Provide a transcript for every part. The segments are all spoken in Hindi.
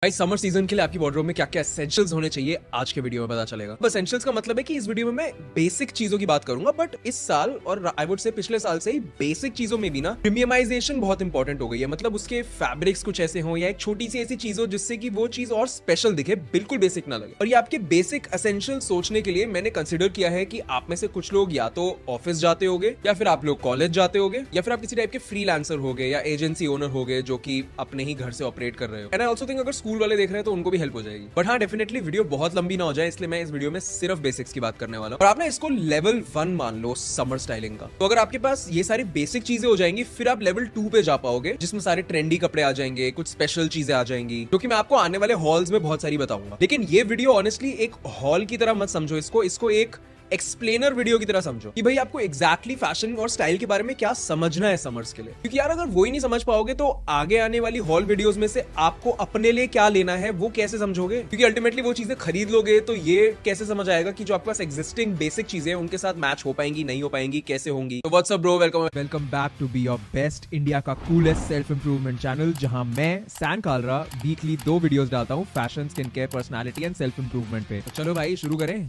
भाई समर सीजन के लिए आपकी वार्डरोब में क्या क्या एसेंशियल्स होने चाहिए आज के वीडियो में पता चलेगा। बस एसेंशियल्स का मतलब है कि इस वीडियो में मैं बेसिक चीजों की बात करूंगा, बट इस साल और आई वुड से पिछले साल से ही बेसिक चीजों में भी ना प्रीमियमाइजेशन बहुत इंपॉर्टेंट हो गई है। मतलब उसके फैब्रिक्स कुछ ऐसे हो या एक छोटी सी ऐसी चीज हो जिससे कि वो चीज और स्पेशल दिखे, बिल्कुल बेसिक ना लगे। और ये आपके बेसिक एसेंशियल सोचने के लिए मैंने कंसिडर किया है कि आप में से कुछ लोग या तो ऑफिस जाते होगे, या फिर आप लोग कॉलेज जाते होगे, या फिर आप किसी टाइप के फ्रीलांसर हो गए या एजेंसी ओनर हो गए जो कि अपने ही घर से ऑपरेट कर रहे हो। एंड आई ऑल्सो थिंक अगर स्कूल वाले देख रहे हैं तो उनको भी हेल्प हो जाएगी। बट हाँ, डेफिनेटली वीडियो बहुत लंबी ना हो जाए, इसलिए मैं इस वीडियो में सिर्फ बेसिक्स की बात करने वाला हूं। और आप ना इसको लेवल 1 मान लो समर स्टाइलिंग का। तो अगर आपके पास ये सारी बेसिक चीजें हो जाएंगी, फिर आप लेवल 2 पे जा पाओगे, जिसमें सारे ट्रेंडी कपड़े आ जाएंगे, कुछ स्पेशल चीजें आ जाएंगी, जो कि मैं आपको आने वाले हॉल्स में बहुत सारी बताऊंगा। लेकिन ये वीडियो ऑनेस्टली एक हॉल की तरह मत समझो, इसको एक एक्सप्लेनर वीडियो की तरह समझो कि भाई आपको एग्जैक्टली फैशन और स्टाइल के बारे में क्या समझना है समर्स के लिए। क्योंकि यार अगर वो ही नहीं समझ पाओगे तो आगे आने वाली हॉल वीडियोस में से आपको अपने लिए क्या लेना है वो कैसे समझोगे? क्योंकि अल्टीमेटली वो चीजें खरीद लोगे तो ये कैसे समझ आएगा कि जो आपके पास एग्जिस्टिंग बेसिक चीजें हैं उनके साथ मैच हो पाएंगी, नहीं हो पाएंगी, कैसे होंगी। तो what's up bro, welcome back to be your best India का कूलेस्ट सेल्फ इंप्रूवमेंट चैनल, जहां मैं सैन कालरा वीकली 2 वीडियोस डालता हूं fashion, skin care, personality and self improvement पे। तो चलो भाई शुरू करें।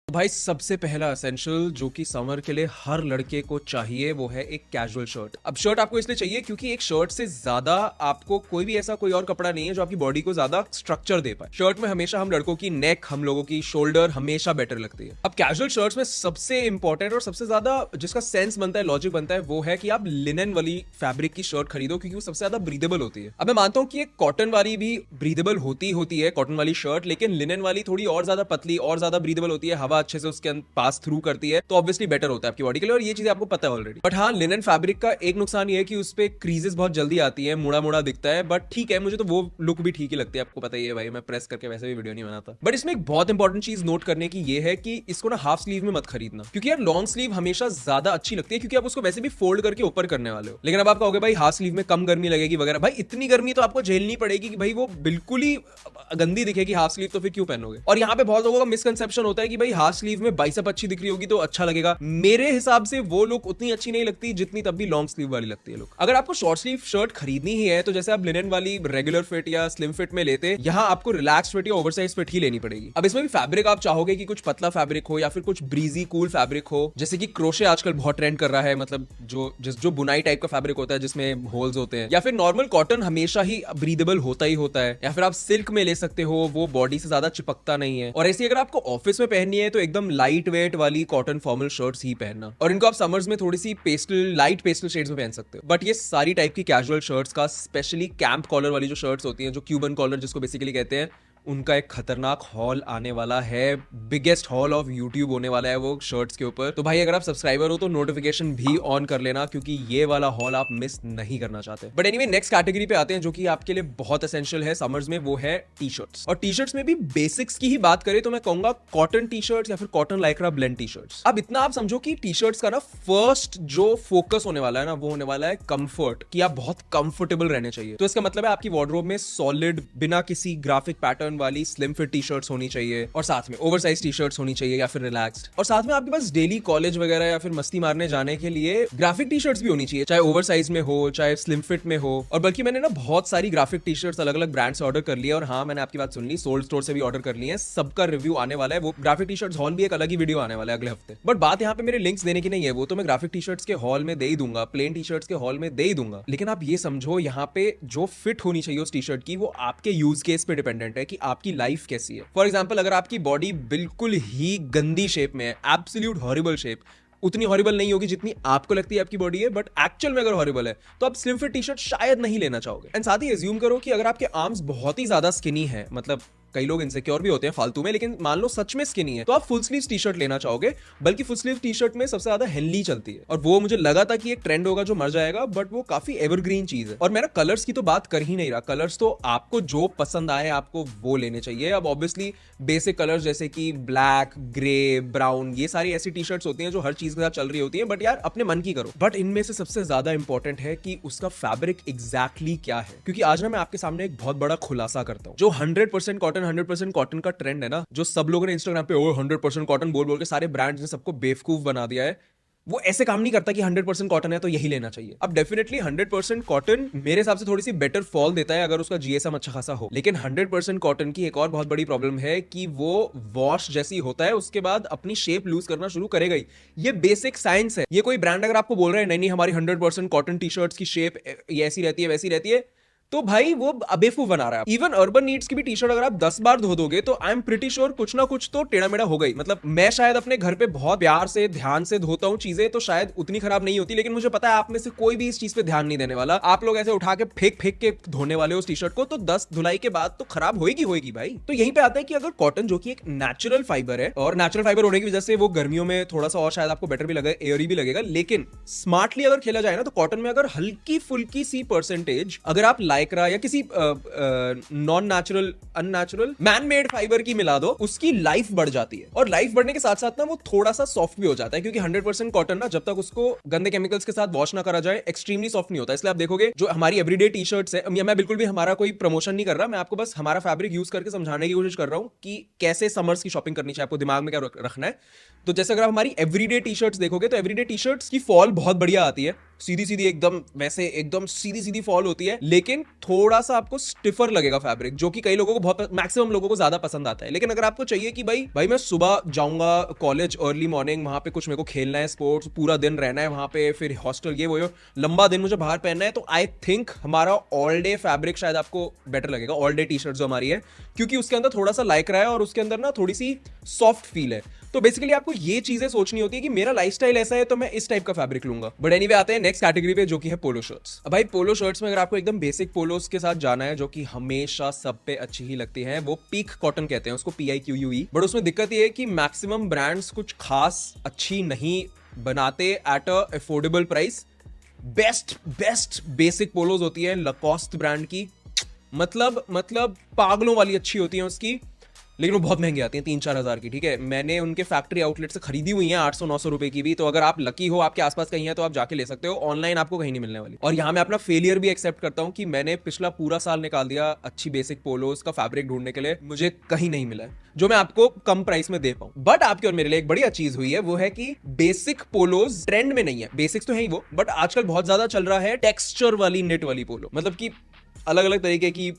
भाई सबसे पहला एसेंशियल जो कि समर के लिए हर लड़के को चाहिए वो है एक कैजुअल शर्ट। अब शर्ट आपको इसलिए चाहिए क्योंकि एक शर्ट से ज्यादा आपको कोई और कपड़ा नहीं है जो आपकी बॉडी को ज्यादा स्ट्रक्चर दे पाए। शर्ट में हमेशा हम लड़कों की नेक, हम लोगों की शोल्डर हमेशा बेटर लगती है। अब कैजुअल शर्ट्स में सबसे इंपॉर्टेंट और सबसे ज्यादा जिसका सेंस बनता है, लॉजिक बनता है, वो है कि आप लिनन वाली फैब्रिक की शर्ट खरीदो, क्योंकि वो सबसे ज्यादा ब्रीदेबल होती है। अब मैं मानता हूँ कि एक कॉटन वाली भी ब्रीदेबल होती है कॉटन वाली शर्ट, लेकिन लिनन वाली थोड़ी और ज्यादा पतली और ज्यादा ब्रीदेबल होती है, हवा अच्छे से उसके पास थ्रू करती है, तो ऑब्वियसली बेटर होता है आपकी बॉडी के लिए, और ये चीजें आपको पता है ऑलरेडी। बट हाँ, लिनन फैब्रिक का एक नुकसान ये है कि उस पे क्रीजेस बहुत जल्दी आती है, मुड़ा मुड़ा दिखता है। बट ठीक है, मुझे तो वो लुक भी ठीक ही लगती है, आपको पता ही है भाई, मैं प्रेस करके वैसे भी वीडियो नहीं बनाता। बट इसमें एक बहुत इंपॉर्टेंट चीज नोट करने की ये है कि इसको ना हाफ स्लीव में मत खरीदना, क्योंकि यार लॉन्ग स्लीव हमेशा ज्यादा अच्छी लगती है, क्योंकि आप उसको वैसे भी फोल्ड करके ऊपर करने वाले हो। लेकिन अब आप कहोगे भाई हाफ स्लीव में कम गर्मी लगेगी वगैरह। भाई इतनी गर्मी तो आपको झेलनी पड़ेगी कि भाई वो बिल्कुल ही गंदी दिखेगी हाफ स्लीव, तो फिर क्यों पहनोगे? और यहाँ पे बहुत लोगों का मिसकंसेप्शन होता है कि भाई हाफ स्लीव में बाइसेप अच्छी दिख रही होगी तो अच्छा लगेगा। मेरे हिसाब से वो लुक उतनी अच्छी नहीं लगती जितनी तब भी लॉन्ग स्लीव वाली लगती है लुक। अगर आपको शॉर्ट स्लीव शर्ट खरीदनी ही है तो जैसे आप लिनन वाली रेगुलर फिट या स्लिम फिट में लेते, यहाँ आपको रिलैक्स फिट या ओवरसाइज फिट ही लेनी पड़ेगी। अब इसमें भी फैब्रिक आप चाहोगे कि कुछ पतला फैब्रिक हो या फिर कुछ ब्रीजी कूल फैब्रिक हो, जैसे कि क्रोशे आजकल बहुत ट्रेंड कर रहा है, मतलब जो बुनाई टाइप का फैब्रिक होता है जिसमें होल्स होते हैं, या फिर नॉर्मल कॉटन हमेशा ही ब्रीदेबल होता ही होता है, या फिर आप सिल्क में ले सकते हो, वो बॉडी से ज्यादा चिपकता नहीं है। और ऐसी अगर आपको ऑफिस में पहननी है तो एकदम लाइट वेट वाली कॉटन फॉर्मल शर्ट्स ही पहनना, और इनको आप समर्स में थोड़ी सी लाइट पेस्टल शेड्स में पहन सकते हो। बट ये सारी टाइप की कैजुअल शर्ट्स का, स्पेशली कैंप कॉलर वाली जो शर्ट्स होती हैं, जो क्यूबन कॉलर जिसको बेसिकली कहते हैं, उनका एक खतरनाक हॉल आने वाला है। बिगेस्ट हॉल ऑफ यूट्यूब होने वाला है वो शर्ट्स के ऊपर। तो भाई अगर आप सब्सक्राइबर हो तो नोटिफिकेशन भी ऑन कर लेना, क्योंकि ये वाला हॉल आप मिस नहीं करना चाहते। बट एनीवे, नेक्स्ट कैटेगरी पे आते हैं जो कि आपके लिए बहुत एसेंशियल है समर्स में, वो है टी शर्ट्स। और टी शर्ट्स में भी बेसिक्स की ही बात करें तो मैं कहूंगा कॉटन टी शर्ट्स या फिर cotton Lycra blend T shirts. अब इतना आप समझो कि टी शर्ट्स का ना फर्स्ट जो फोकस होने वाला है ना, वो होने वाला है कंफर्ट, कि आप बहुत कंफर्टेबल रहने चाहिए। तो इसका मतलब है आपकी वार्डरोब में सॉलिड, बिना किसी ग्राफिक पैटर्न वाली स्लिम फिट टी शर्ट्स होनी चाहिए, और साथ में ओवरसाइज टी शर्ट्स होनी चाहिए या फिर रिलैक्स्ड, और साथ में आपके पास डेली कॉलेज वगैरह या फिर मस्ती मारने जाने के लिए ग्राफिक टी शर्ट्स भी होनी चाहिए, चाहे ओवरसाइज में हो चाहे स्लिम फिट में हो। और बल्कि मैंने ना बहुत सारी ग्राफिक टी शर्ट्स अलग अलग ब्रांड से ऑर्डर कर लिया, और हाँ, मैंने आपकी बात सुन ली, सोल्ड स्टोर से भी ऑर्डर कर लिए हैं। सबका रिव्यू आने वाला है, वो ग्राफिक टी शर्ट्स हॉल भी एक अलग ही वीडियो आने वाला है अगले हफ्ते। बट बात यहाँ पे मेरे लिंक्स देने की नहीं है, वो तो मैं ग्राफिक टी शर्ट्स के हॉल में दे ही दूंगा, प्लेन टी शर्ट्स के हॉल में दे ही दूंगा। लेकिन आप ये समझो यहाँ पे जो फिट होनी चाहिए उस टी शर्ट की, वो आपके यूज केस पे डिपेंडेंट है कि आपकी लाइफ कैसी है। फॉर एग्जाम्पल, अगर आपकी बॉडी बिल्कुल ही गंदी शेप में है, एब्सोल्यूट हॉरिबल शेप, उतनी हॉरिबल नहीं होगी जितनी आपको लगती है आपकी बॉडी है, बट एक्चुअल में अगर हॉरिबल है तो आप स्लिम फिट टी शर्ट शायद नहीं लेना चाहोगे। एंड साथ ही एज्यूम करो कि अगर आपके आर्म्स बहुत ही ज्यादा स्किनी है, मतलब कई लोग इनसिक्योर भी होते हैं फालतू में, लेकिन मान लो सच में स्किनी है, तो आप फुल स्लीव टी शर्ट लेना चाहोगे। बल्कि फुल स्लीव टी शर्ट में सबसे ज्यादा हेल्दी चलती है, और वो मुझे लगा था कि एक ट्रेंड होगा जो मर जाएगा, बट वो काफी एवरग्रीन चीज है। और मैं ना कलर्स की तो बात कर ही नहीं रहा, कलर्स तो आपको जो पसंद आए आपको वो लेने चाहिए। अब ऑब्वियसली बेसिक कलर्स जैसे कि ब्लैक, ग्रे, ब्राउन, ये सारी ऐसी टी शर्ट्स होती हैं जो हर चीज के साथ चल रही होती है, बट यार अपने मन की करो। बट इनमें से सबसे ज्यादा इंपॉर्टेंट है कि उसका फैब्रिक एग्जैक्टली क्या है, क्योंकि आज ना मैं आपके सामने एक बहुत बड़ा खुलासा करता हूँ। जो 100% कॉटन, 100% कॉटन का ट्रेंड है ना, जो सब लोगों ने इंस्टाग्राम पे 100% कॉटन बोल बोल के सारे ब्रांड्स ने सबको बेवकूफ बना दिया है, वो ऐसे काम नहीं करता कि 100% कॉटन है तो यही लेना चाहिए। अब डेफिनेटली 100% कॉटन मेरे हिसाब से थोड़ी सी बेटर फॉल देता है अगर उसका जीएसएम अच्छा खासा हो, लेकिन 100% कॉटन की एक और बहुत बड़ी प्रॉब्लम है कि वो वॉश जैसी होता है उसके बाद अपनी शेप लूज करना शुरू करेगा ही। ये बेसिक साइंस है। ये कोई ब्रांड अगर आपको बोल रहा है नहीं नहीं हमारी 100% कॉटन टी शर्ट्स की शेप ये ऐसी रहती है वैसी रहती है, तो भाई वो बेवकूफ बना रहा है। इवन अर्बन नीड्स की भी टी शर्ट अगर आप 10 बार धो दोगे तो आई एम प्रिटी श्योर कुछ ना कुछ तो टेढ़ा मेढ़ा हो गई। मतलब मैं शायद अपने घर पे बहुत प्यार से ध्यान से धोता हूँ चीजें, तो शायद उतनी खराब नहीं होती, लेकिन मुझे पता है आप में से कोई भी इस चीज पे ध्यान नहीं देने वाला। आप लोग ऐसे उठा के फेंक फेंक के धोने वाले हो उस टी शर्ट को, तो 10 धुलाई के बाद तो खराब होगी होगी भाई। तो यहीं पे आता है कि अगर कॉटन जो कि एक नेचुरल फाइबर है, और नेचुरल फाइबर होने की वजह से वो गर्मियों में थोड़ा सा और शायद आपको बेटर भी लगेगा, एयरी भी लगेगा, लेकिन स्मार्टली अगर खेला जाए ना तो कॉटन में अगर हल्की फुल्की सी परसेंटेज अगर आप लाइक्रा या किसी non natural unnatural man made fibre की मिला दो, उसकी लाइफ बढ़ जाती है। और लाइफ बढ़ने के साथ साथ ना वो थोड़ा सा सॉफ्ट भी हो जाता है, क्योंकि 100% कॉटन ना जब तक उसको गंदे केमिकल्स के साथ वॉश ना करा जाए एक्सट्रीमली सॉफ्ट नहीं होता। इसलिए आप देखोगे जो हमारी एवरीडे टी शर्ट्स है, मैं बिल्कुल भी हमारा कोई प्रमोशन नहीं कर रहा, मैं आपको बस हमारा फैब्रिक यूज करके समझाने की कोशिश कर रहा हूं कि कैसे समर्स की शॉपिंग करनी चाहिए, आपको दिमाग में क्या रखना है। तो जैसे अगर आप हमारी एवरीडे टी शर्ट्स देखोगे तो एवरीडे टी शर्ट्स की फॉल बहुत बढ़िया आती है, सीधी सीधी एकदम वैसे एकदम सीधी सीधी फॉल होती है, लेकिन थोड़ा सा आपको स्टिफर लगेगा फैब्रिक, जो कि कई लोगों को बहुत मैक्सिमम लोगों को ज्यादा पसंद आता है। लेकिन अगर आपको चाहिए कि भाई मैं सुबह जाऊंगा कॉलेज अर्ली मॉर्निंग, वहां पे कुछ मेरे को खेलना है, स्पोर्ट्स पूरा दिन रहना है वहां पे, फिर हॉस्टल ये वो लंबा दिन मुझे बाहर पहनना है, तो आई थिंक हमारा ऑल डे फैब्रिक शायद आपको बेटर लगेगा, ऑल डे टी शर्ट जो हमारी है, क्योंकि उसके अंदर थोड़ा सा लाइक्रा है और उसके अंदर ना थोड़ी सी सॉफ्ट फील है। तो बेसिकली आपको ये चीजें सोचनी होती है कि मेरा लाइफस्टाइल ऐसा है तो मैं इस टाइप का फैब्रिक लूंगा। बट एनीवे आते हैं नेक्स्ट कैटेगरी पे, जो कि है पोलो शर्ट्स। अब भाई पोलो शर्ट्स में अगर आपको एकदम बेसिक पोलोस के साथ जाना है जो कि हमेशा सब पे अच्छी ही लगती है, वो पीक कॉटन कहते हैं उसको, PIQUE। बट उसमें दिक्कत ये है कि मैक्सिमम ब्रांड्स कुछ खास अच्छी नहीं बनाते at a affordable price. Best basic polos होती है लकॉस्ट ब्रांड की, मतलब पागलों वाली अच्छी होती है उसकी, लेकिन वो बहुत महंगी आती हैं, 3-4 हज़ार की। ठीक है, मैंने उनके फैक्ट्री आउटलेट से खरीदी हुई हैं 800-900 रुपए की भी। तो अगर आप लकी हो आपके आसपास कहीं है तो आप जाके ले सकते हो, ऑनलाइन आपको कहीं नहीं मिलने वाली। और यहाँ मैं अपना फेलियर भी एक्सेप्ट करता हूँ कि मैंने पिछला पूरा साल निकाल दिया अच्छी बेसिक पोलोस का फैब्रिक ढूंढने के लिए, मुझे कहीं नहीं मिला है जो मैं आपको कम प्राइस में दे पाऊँ। बट आपके और मेरे लिए एक बढ़िया चीज हुई है, वो है कि बेसिक पोलोज ट्रेंड में नहीं है, बेसिक्स तो है ही वो, बट आजकल बहुत ज्यादा चल रहा है टेक्सचर वाली नेट वाली पोलो, मतलब कि अलग अलग तरीके की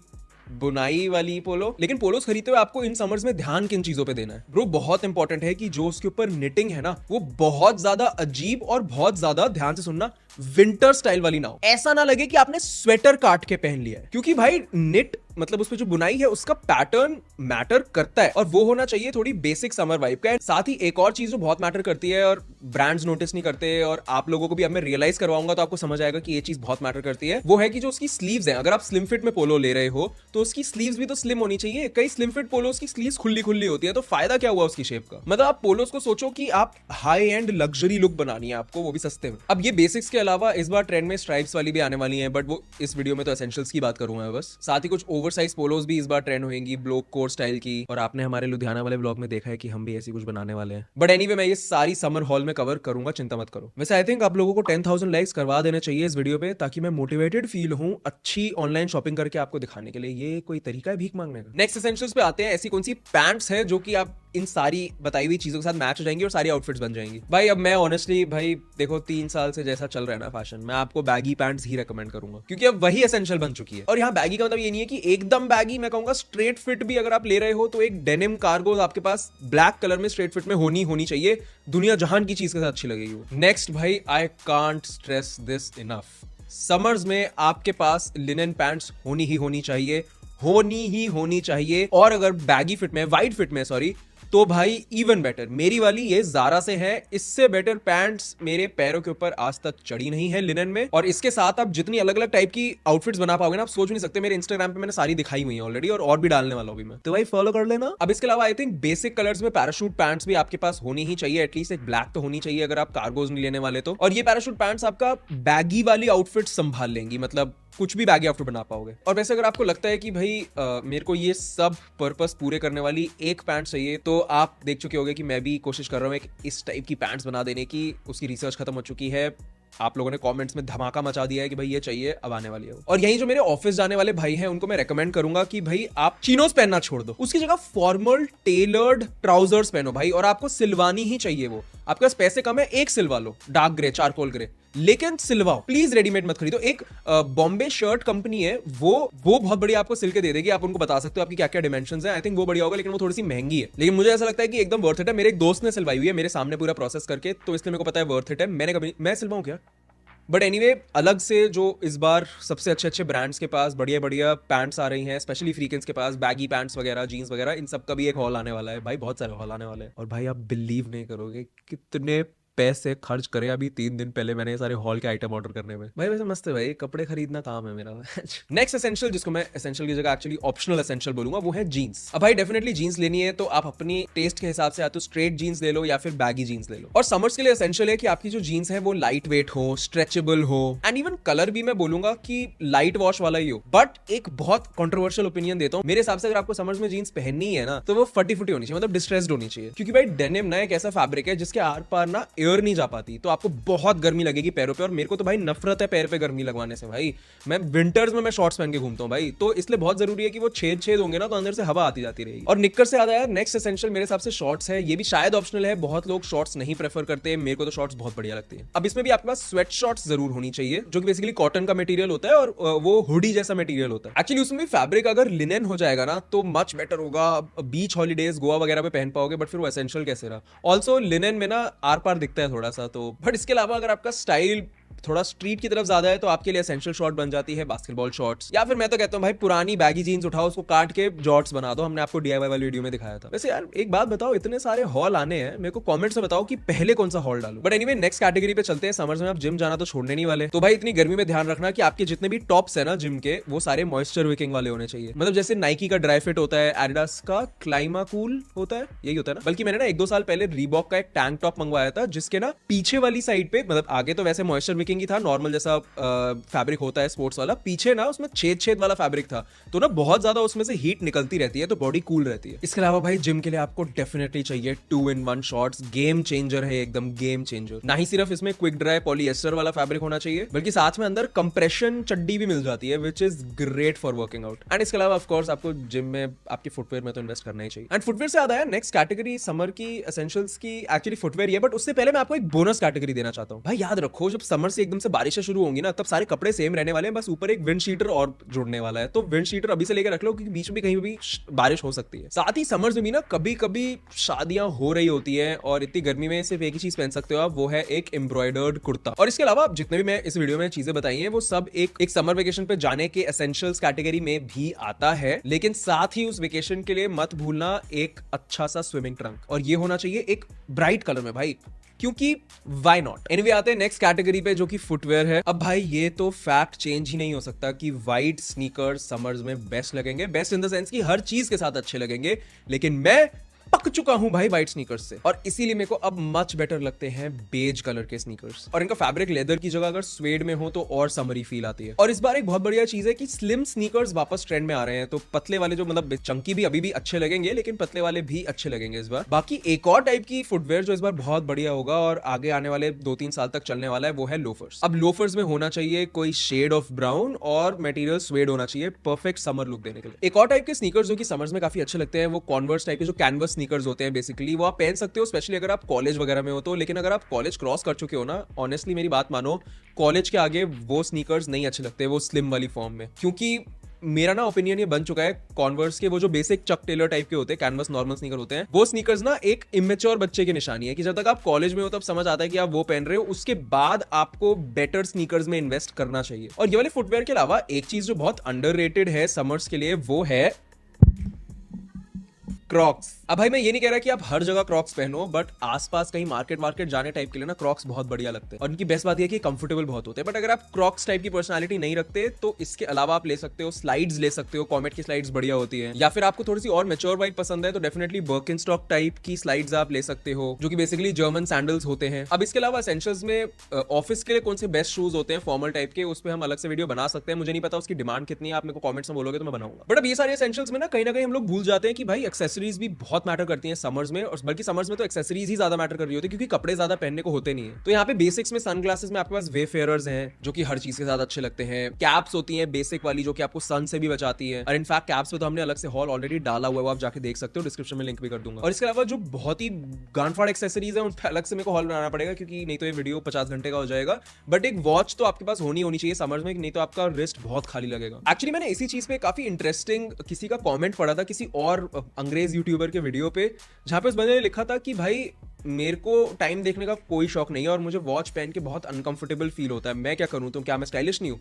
बुनाई वाली पोलो। लेकिन पोलोस खरीदते हुए आपको इन समर्स में ध्यान किन चीजों पे देना है ब्रो, बहुत इंपॉर्टेंट है कि जो उसके ऊपर निटिंग है ना वो बहुत ज्यादा अजीब और बहुत ज्यादा, ध्यान से सुनना, विंटर स्टाइल वाली ना हो। ऐसा ना लगे कि आपने स्वेटर काट के पहन लिया है, क्योंकि भाई निट मतलब उसपे जो बुनाई है उसका पैटर्न मैटर करता है, और वो होना चाहिए थोड़ी बेसिक समर वाइब का। साथ ही एक और चीज जो बहुत मैटर करती है और ब्रांड्स नोटिस नहीं करते, और आप लोगों को भी अब मैं रियलाइज करवाऊंगा तो आपको समझ आएगा कि ये चीज बहुत मैटर करती है, वो है कि जो उसकी स्लीव्स हैं, अगर आप स्लिम फिट में पोलो ले रहे हो तो उसकी स्लीव्स भी तो स्लिम होनी चाहिए। कई स्लिम फिट पोलोस की स्लीव्स खुली खुली होती है, तो फायदा क्या हुआ उसकी शेप का। मतलब आप पोलोस को सोचो कि आप हाई एंड लग्जरी लुक बनानी है आपको, वो भी सस्ते में। अब ये बेसिक्स के अलावा इस बार ट्रेंड में स्ट्राइप्स वाली भी आने वाली है, बट वो इस वीडियो में तो एसेंशियल्स की बात करूंगा बस। साथ ही कुछ ओवरसाइज पोलोस भी इस बार ट्रेंड होंगी, ब्लोक कोर स्टाइल की, और आपने हमारे लुधियाना वाले ब्लॉग में देखा है कि हम भी ऐसी कुछ बनाने वाले हैं। बट एनीवे मैं ये सारी समर हॉल में कवर करूंगा, चिंता मत करो। वैसे आई थिंक आप लोगों को 10,000 लाइक्स करवा देने चाहिए इस वीडियो पे, ताकि मैं मोटिवेटेड फील हूं अच्छी ऑनलाइन शॉपिंग करके आपको दिखाने के लिए। ये कोई तरीका है भीख मांगने का। नेक्स्ट एसेंशियल्स पे आते हैं। ऐसी कौन सी पैंट्स है जो कि आप इन सारी बताई हुई चीजों के साथ मैच हो जाएंगी और सारी आउटफिट्स बन जाएंगी। भाई अब मैं ऑनेस्टली भाई देखो 3 साल से जैसा चल रहा है ना फैशन, मैं आपको बैगी पैंट्स ही रेकमेंड करूंगा, क्योंकि अब वही एसेंशियल बन चुकी है। और यहाँ बैगी का मतलब ये नहीं है कि एकदम बैगी, मैं कहूंगा स्ट्रेट फिट भी अगर आप ले रहे हो तो एक डेनिम कार्गो आपके पास ब्लैक कलर में स्ट्रेट फिट में होनी चाहिए। दुनिया जहान की चीज के साथ अच्छी लगेगी वो। नेक्स्ट भाई, I can't stress this enough, summers में आपके पास लिनन पैंट्स होनी ही होनी चाहिए। और अगर बैगी फिट में, वाइड फिट में सॉरी, तो भाई इवन बेटर। मेरी वाली ये ज़ारा से है, इससे बेटर पैंट्स मेरे पैरों के ऊपर आज तक चढ़ी नहीं है लिनन में। और इसके साथ आप जितनी अलग अलग टाइप की आउटफिट्स बना पाओगे ना, आप सोच नहीं सकते। मेरे इंस्टाग्राम पे मैंने सारी दिखाई हुई है ऑलरेडी, और भी डालने वाला हूं भी मैं, तो भाई फॉलो कर लेना। अब इसके अलावा आई थिंक बेसिक कलर्स में पैराशूट पैंट्स भी आपके पास होनी ही चाहिए, एटलीस्ट एक ब्लैक तो होनी चाहिए अगर आप कार्गोज नहीं लेने वाले तो। और ये पैराशूट पैंट्स आपका बैगी वाली आउटफिट संभाल लेंगी, मतलब कुछ भी बैगी आउटफिट बना पाओगे। और वैसे अगर आपको लगता है कि भाई मेरे को ये सब पर्पस पूरे करने वाली एक पैंट चाहिए, तो आप देख चुके होंगे कि मैं भी कोशिश कर रहा हूँ एक इस टाइप की पैंट्स बना देने की। उसकी रिसर्च खत्म हो चुकी है, आप लोगों ने कमेंट्स में धमाका मचा दिया है कि भाई ये चाहिए, अब आने वाली है। और यही जो मेरे ऑफिस जाने वाले भाई हैं उनको मैं रेकमेंड करूंगा कि भाई आप चिनोस पहनना छोड़ दो, उसकी जगह फॉर्मल टेलर्ड ट्राउजर्स पहनो भाई। और आपको सिलवानी ही चाहिए वो, आपके पास पैसे कम है, एक सिलवा लो, डार्क ग्रे, चारकोल ग्रे, लेकिन सिलवाओ प्लीज, रेडीमेड मत खरीदो। एक बॉम्बे शर्ट कंपनी है, वो बहुत बढ़िया आपको सिल के दे देगी, आप उनको बता सकते हो आपकी क्या क्या डिमेंशंस है। आई थिंक वो बढ़िया होगा, लेकिन वो थोड़ी सी महंगी है, लेकिन मुझे ऐसा लगता है कि एकदम वर्थ इट है। मेरे एक दोस्त ने सिलवाई हुई है मेरे सामने पूरा प्रोसेस करके, तो इसलिए मेरे को पता है वर्थ इट है। मैं सिलवाऊं क्या? बट एनीवे, अलग से जो इस बार सबसे अच्छे अच्छे ब्रांड्स के पास बढ़िया बढ़िया पैंट्स आ रही हैं, स्पेशली फ्रीकेंस के पास बैगी पैंट्स वगैरह, जीन्स वगैरह, इन सब का भी एक हॉल आने वाला है भाई, बहुत सारे हॉल आने वाले हैं। और भाई आप बिलीव नहीं करोगे कितने पैसे खर्च करे अभी 3 दिन पहले मैंने ये सारे हॉल के आइटम ऑर्डर करने में। भाई वैसे मस्त है भाई, कपड़े खरीदना काम है मेरा। नेक्स्ट एसेंशियल, जिसको मैं एसेंशियल की जगह एक्चुअली ऑप्शनल एसेंशियल बोलूंगा, वो है जीन्स। अब भाई डेफिनेटली जीन्स लेनी है तो आप अपनी टेस्ट के हिसाब से या तो स्ट्रेट जीन्स ले लो या फिर बैगी जीन्स ले लो। और समर्स के लिए एसेंशियल है कि आपकी जो जीन्स है वो लाइट वेट हो, स्ट्रेचेबल हो, एंड इवन कलर भी मैं बोलूंगा कि लाइट वॉश वाला ही हो। बट एक बहुत कॉन्ट्रोवर्शियल ओपिनियन देता हूँ, मेरे हिसाब से अगर आपको समर्स में जीन्स पहननी है ना, तो वो फटी फुटी होनी चाहिए, मतलब डिस्ट्रेस्ड होनी चाहिए। क्योंकि भाई डेनिम ना एक ऐसा फैब्रिक है जिसके आर पार ना एयर नहीं जा पाती, तो आपको बहुत गर्मी लगेगी पैरों पे। और मेरे को तो भाई नफरत है पैर पे गर्मी लगवाने से भाई, मैं विंटर्स में मैं शॉर्ट्स पहन के घूमता हूँ भाई, तो इसलिए बहुत जरूरी है कि वो छेद छेद होंगे ना, तो अंदर से हवा आती जाती रहेगी। और निक्कर से याद आया, नेक्स्ट एसेंशियल मेरे हिसाब से शॉर्ट्स है। ये भी शायद ऑप्शनल है, बहुत लोग शॉर्ट्स नहीं प्रेफर करते, मेरे को तो शॉर्ट्स बहुत बढ़िया लगती है। अब इसमें भी आपके पास स्वेट शॉर्ट्स जरूर होनी चाहिए, जो कि बेसिकली कॉटन का मटेरियल होता है और वो हुडी जैसा मटेरियल होता है। एक्चुअली उसमें भी फैब्रिक अगर लिनेन हो जाएगा ना तो मच बेटर होगा, बीच हॉलीडेज गोवा वगैरह पे पहन पाओगे। बट फिर वो एसेंशियल कैसे रहा? ऑल्सो लिनेन में ना आर पार दिखता है थोड़ा सा, तो बट इसके अलावा अगर आपका स्टाइल थोड़ा स्ट्रीट की तरफ ज्यादा है तो आपके लिए एसेंशियल शॉर्ट बन जाती है बास्केटबॉल शॉर्ट्स, या फिर मैं तो कहता हूं भाई पुरानी बैगी जीन्स उठाओ, उसको काट के जॉर्ट्स बना दो। हमने आपको डीआईवाई वाली वीडियो में दिखाया था। वैसे यार एक बात बताओ, इतने सारे हॉल आने हैं, मेरे को कमेंट्स में बताओ कि पहले कौन सा हॉल डालूं। बट एनीवे, नेक्स्ट कैटेगरी पे चलते हैं। समर्स में आप जिम जाना तो छोड़ने नहीं वाले, तो भाई इतनी गर्मी में ध्यान रखना कि आपके जितने भी टॉप्स है ना जिम के, वो सारे मॉइस्चर विकिंग वाले होने चाहिए। मतलब जैसे नाइकी का ड्राई फिट होता है, एडिडास का क्लाइमा कूल होता है, यही होता है ना। बल्कि मैंने ना 1-2 साल पहले रीबॉक का एक टैंक टॉप मंगवाया था, जिसके ना पीछे वाली साइड पे, मतलब आगे तो वैसे मॉइस्चर विकिंग ही था, नॉर्मल जैसा फैब्रिक होता है स्पोर्ट्स वाला, पीछे ना उसमें छेद छेद वाला फैब्रिक था, तो ना बहुत ज्यादा उसमें से हीट निकलती रहती है, तो बॉडी कूल रहती है। इसके अलावा भाई जिम के लिए आपको डेफिनेटली चाहिए 2-in-1 शॉर्ट्स, गेम चेंजर है, एकदम गेम चेंजर। ना ही सिर्फ इसमें क्विक ड्राई पॉलीएस्टर वाला फैब्रिक होना चाहिए, बल्कि साथ में अंदर कंप्रेशन चड्डी भी मिल जाती है, which is great for working out. And इसके अलावा ऑफ कोर्स आपको जिम में आपके फुटवेयर में तो इन्वेस्ट करना ही चाहिए। एंड फुटवेयर से याद आया, नेक्स्ट कैटेगरी समर की एसेंशियल्स की एक्चुअली फुटवेयर है, बट उससे पहले मैं आपको एक बोनस कैटेगरी देना चाहता हूं। भाई याद रखो, जब समर से एकदम से बारिशें शुरू होंगी ना, तब सारे कपड़े सेम रहने वाले हैं, बस ऊपर एक विंड शीटर और जुड़ने वाला है। तो विंड शीटर अभी से लेकर रख लो, क्योंकि बीच में कहीं भी बारिश हो सकती है। साथ ही समर्स में भी ना कभी कभी शादियां हो रही होती हैं, और इतनी गर्मी में सिर्फ एक ही चीज पहन सकते हो आप, वो है एक एम्ब्रॉयडर्ड कुर्ता। और इसके अलावा जितने भी मैं इस वीडियो में चीजें बताई हैं, वो सब एक समर वेकेशन पे जाने के एसेंशियल्स कैटेगरी में भी आता है। लेकिन साथ ही उस वेकेशन के लिए मत भूलना एक अच्छा सा स्विमिंग ट्रंक, और ये होना चाहिए एक ब्राइट कलर में भाई, क्योंकि व्हाई नॉट। एनीवे, आते हैं नेक्स्ट कैटेगरी पे, जो कि फुटवेयर है। अब भाई ये तो फैक्ट चेंज ही नहीं हो सकता कि वाइट स्नीकर्स समर्स में बेस्ट लगेंगे, बेस्ट इन द सेंस कि हर चीज के साथ अच्छे लगेंगे, लेकिन मैं पक चुका हूं भाई व्हाइट स्नीकर्स से, और इसीलिए मेरे को अब मच बेटर लगते हैं बेज कलर के स्नीकर्स। और इनका फैब्रिक लेदर की जगह अगर स्वेड में हो तो और समरी फील आती है। और इस बार एक बहुत बढ़िया चीज है कि स्लिम स्नीकर्स वापस ट्रेंड में आ रहे हैं, तो पतले वाले जो मतलब चंकी भी अभी भी अच्छे लगेंगे, लेकिन पतले वाले भी अच्छे लगेंगे इस बार। बाकी एक और टाइप की फुटवेयर जो इस बार बहुत बढ़िया होगा और आगे आने वाले 2-3 साल तक चलने वाला है, वो है लोफर्स। अब लोफर्स में होना चाहिए कोई शेड ऑफ ब्राउन, और मटेरियल स्वेड होना चाहिए, परफेक्ट समर लुक देने के लिए। एक और टाइप के स्नीकर्स जो कि समर्स में काफी अच्छे लगते हैं, वो कॉन्वर्स टाइप के जो कैनवस स्नीकर्स होते हैं, बेसिकली वो आप पहन सकते हो, स्पेशली अगर आप कॉलेज वगैरह में हो तो। लेकिन अगर आप कॉलेज क्रॉस कर चुके हो ना, ऑनेस्टली मेरी बात मानो, कॉलेज के आगे वो स्नीकर्स नहीं अच्छे लगते, वो स्लिम वाली फॉर्म में। क्योंकि मेरा ना ओपिनियन ये बन चुका है, कॉन्वर्स के वो जो बेसिक चक टेलर टाइप के होते हैं, कैनवस नॉर्मल स्नीकर होते हैं, वो स्नीकर्स ना एक इमेच्योर बच्चे की निशानी है, कि जब तक आप कॉलेज में हो तब समझ आता है कि आप वो पहन रहे हो, उसके बाद आपको बेटर स्नीकर्स में इन्वेस्ट करना चाहिए। और ये वाले फुटवेयर के अलावा एक चीज जो बहुत अंडररेटेड है समर्स के लिए, वो है क्रॉक्स। अब भाई मैं ये नहीं कह रहा कि आप हर जगह क्रॉक्स पहनो, बट आसपास कहीं मार्केट जाने टाइप के लिए ना क्रॉक्स बहुत बढ़िया लगते हैं, और इनकी बेस्ट बात ये कि कंफर्टेबल बहुत होते हैं। बट अगर आप क्रॉक्स टाइप की पर्सनालिटी नहीं रखते तो इसके अलावा आप ले सकते हो स्लाइड्स, ले सकते हो कॉमेट की स्लाइड्स बढ़िया होती है, या फिर आपको थोड़ी सी और मैच्योर वाइब पसंद है तो डेफिनेटली बर्किनस्टॉक टाइप की स्लाइड्स आप ले सकते हो, जो कि बेसिकली जर्मन सैंडल्स होते हैं। अब इसके अलावा एसेंशियल्स में ऑफिस के लिए कौन से बेस्ट शूज होते हैं फॉर्मल टाइप के, उस पर हम अलग से वीडियो बना सकते हैं। मुझे नहीं पता उसकी डिमांड कितनी है, आप मेरे को कॉमेंट्स में बोलोगे तो मैं बनाऊंगा। बट अब ये सारे एसेंशियल्स में ना कहीं हम लोग भूल जाते हैं कि भाई एक्सेसरीज एक्सेसरीज भी बहुत मैटर करती हैं समर्स में, और बल्कि समर्स में तो एक्सेसरीज ही ज्यादा मैटर कर रही होती है क्योंकि कपड़े ज्यादा पहनने को होते नहीं है। तो यहाँ पे बेसिक्स में सनग्लासेस में आपके पास वेफेयरर्स हैं जो कि हर चीज के साथ अच्छे लगते हैं। कैप्स होती हैं बेसिक वाली जो कि आपको सन से भी बचाती है, और इनफैक्ट कैप्स पे तो हमने अलग से हॉल ऑलरेडी डाला हुआ है, आप जाके देख सकते हो, डिस्क्रिप्शन में लिंक भी कर दूंगा। और इसके अलावा जो बहुत ही गानफाड़ एक्सेसरीज है उन पर अलग से मेरे को हॉल बनाना पड़ेगा क्योंकि नहीं तो ये वीडियो 50 घंटे का हो जाएगा। बट एक वॉच तो आपके पास होनी चाहिए समर्स में, नहीं तो आपका रिस्ट बहुत खाली लगेगा। एक्चुअली मैंने इसी चीज पे काफी इंटरेस्टिंग किसी का कमेंट पढ़ा था किसी और अंग्रेज यूट्यूबर के वीडियो पे, जहां पे उस बंदे ने लिखा था कि भाई मेरे को टाइम देखने का कोई शौक नहीं है और मुझे वॉच पहन के बहुत अनकंफर्टेबल फील होता है, मैं क्या करूं, तो क्या मैं स्टाइलिश नहीं हूं?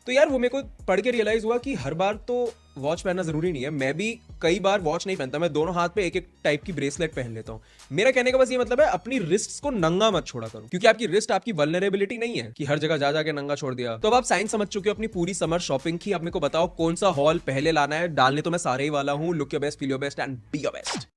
तो यार वो मेरे को पढ़ के रियलाइज हुआ कि हर बार तो वॉच पहनना जरूरी नहीं है। मैं भी कई बार वॉच नहीं पहनता, मैं दोनों हाथ पे एक एक टाइप की ब्रेसलेट पहन लेता हूं। मेरा कहने का बस ये मतलब है अपनी रिस्ट्स को नंगा मत छोड़ा करो, क्योंकि आपकी रिस्ट आपकी वल्नरेबिलिटी नहीं है कि हर जगह जा जाके नंगा छोड़ दिया। तो अब आप साइंस समझ चुके हो अपनी पूरी समर शॉपिंग की। अब मेरे को बताओ कौन सा हॉल पहले लाना है। डालने तो मैं सारे ही वाला हूं। Look your best, feel your best and B your best.